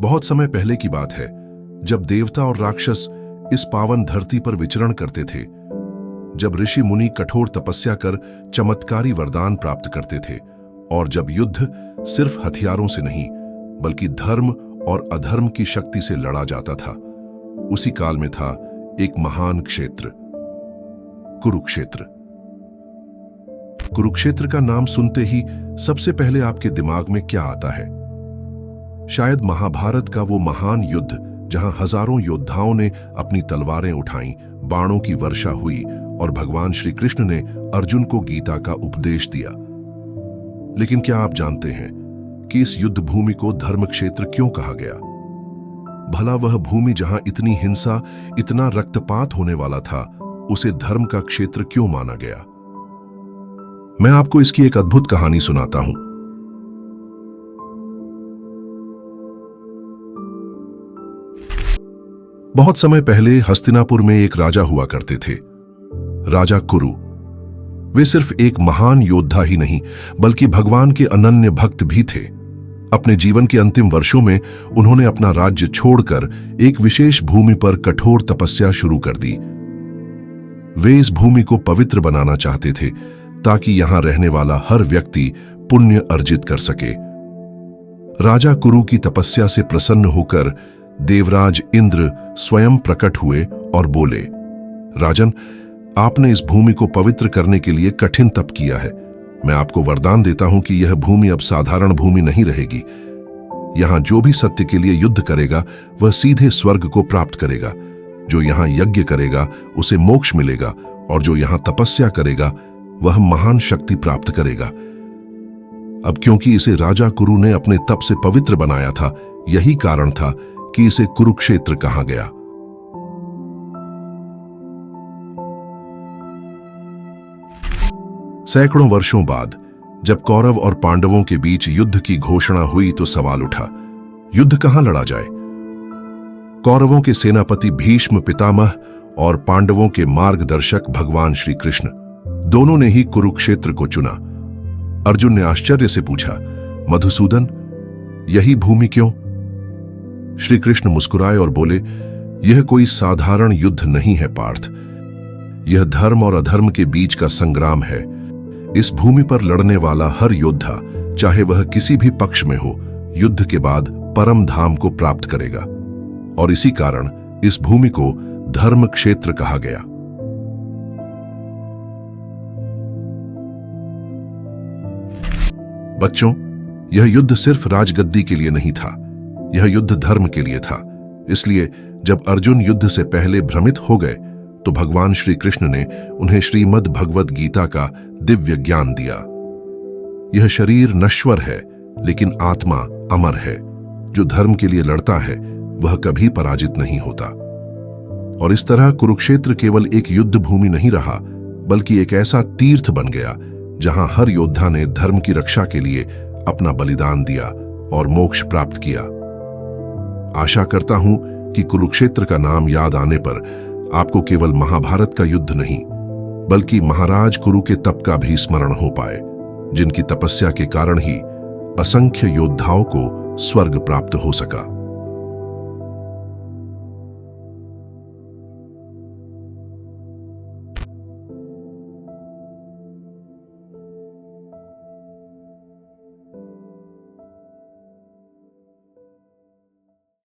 बहुत समय पहले की बात है, जब देवता और राक्षस इस पावन धरती पर विचरण करते थे, जब ऋषि मुनि कठोर तपस्या कर चमत्कारी वरदान प्राप्त करते थे, और जब युद्ध सिर्फ हथियारों से नहीं बल्कि धर्म और अधर्म की शक्ति से लड़ा जाता था। उसी काल में था एक महान क्षेत्र, कुरुक्षेत्र। कुरुक्षेत्र का नाम सुनते ही सबसे पहले आपके दिमाग में क्या आता है? शायद महाभारत का वो महान युद्ध जहां हजारों योद्धाओं ने अपनी तलवारें उठाईं, बाणों की वर्षा हुई और भगवान श्री कृष्ण ने अर्जुन को गीता का उपदेश दिया। लेकिन क्या आप जानते हैं कि इस युद्ध भूमि को धर्म क्षेत्र क्यों कहा गया? भला वह भूमि जहां इतनी हिंसा, इतना रक्तपात होने वाला था, उसे धर्म का क्षेत्र क्यों माना गया? मैं आपको इसकी एक अद्भुत कहानी सुनाता हूं। बहुत समय पहले हस्तिनापुर में एक राजा हुआ करते थे, राजा कुरु। वे सिर्फ एक महान योद्धा ही नहीं बल्कि भगवान के अनन्य भक्त भी थे। अपने जीवन के अंतिम वर्षों में उन्होंने अपना राज्य छोड़कर एक विशेष भूमि पर कठोर तपस्या शुरू कर दी। वे इस भूमि को पवित्र बनाना चाहते थे ताकि यहां रहने वाला हर व्यक्ति पुण्य अर्जित कर सके। राजा कुरु की तपस्या से प्रसन्न होकर देवराज इंद्र स्वयं प्रकट हुए और बोले, राजन, आपने इस भूमि को पवित्र करने के लिए कठिन तप किया है। मैं आपको वरदान देता हूं कि यह भूमि अब साधारण भूमि नहीं रहेगी। यहां जो भी सत्य के लिए युद्ध करेगा वह सीधे स्वर्ग को प्राप्त करेगा। जो यहां यज्ञ करेगा उसे मोक्ष मिलेगा, और जो यहां तपस्या करेगा वह महान शक्ति प्राप्त करेगा। अब क्योंकि इसे राजा कुरु ने अपने तप से पवित्र बनाया था, यही कारण था कि इसे कुरुक्षेत्र कहा गया। सैकड़ों वर्षों बाद जब कौरव और पांडवों के बीच युद्ध की घोषणा हुई तो सवाल उठा, युद्ध कहां लड़ा जाए? कौरवों के सेनापति भीष्म पितामह और पांडवों के मार्गदर्शक भगवान श्री कृष्ण, दोनों ने ही कुरुक्षेत्र को चुना। अर्जुन ने आश्चर्य से पूछा, मधुसूदन, यही भूमि क्यों? श्री कृष्ण मुस्कुराए और बोले, यह कोई साधारण युद्ध नहीं है पार्थ। यह धर्म और अधर्म के बीच का संग्राम है। इस भूमि पर लड़ने वाला हर योद्धा, चाहे वह किसी भी पक्ष में हो, युद्ध के बाद परम धाम को प्राप्त करेगा। और इसी कारण इस भूमि को धर्म क्षेत्र कहा गया। बच्चों, यह युद्ध सिर्फ राजगद्दी के लिए नहीं था, यह युद्ध धर्म के लिए था। इसलिए जब अर्जुन युद्ध से पहले भ्रमित हो गए तो भगवान श्री कृष्ण ने उन्हें श्रीमद् भगवद गीता का दिव्य ज्ञान दिया। यह शरीर नश्वर है लेकिन आत्मा अमर है। जो धर्म के लिए लड़ता है वह कभी पराजित नहीं होता। और इस तरह कुरुक्षेत्र केवल एक युद्ध भूमि नहीं रहा बल्कि एक ऐसा तीर्थ बन गया जहां हर योद्धा ने धर्म की रक्षा के लिए अपना बलिदान दिया और मोक्ष प्राप्त किया। आशा करता हूं कि कुरुक्षेत्र का नाम याद आने पर आपको केवल महाभारत का युद्ध नहीं बल्कि महाराज कुरु के तप का भी स्मरण हो पाए, जिनकी तपस्या के कारण ही असंख्य योद्धाओं को स्वर्ग प्राप्त हो सका।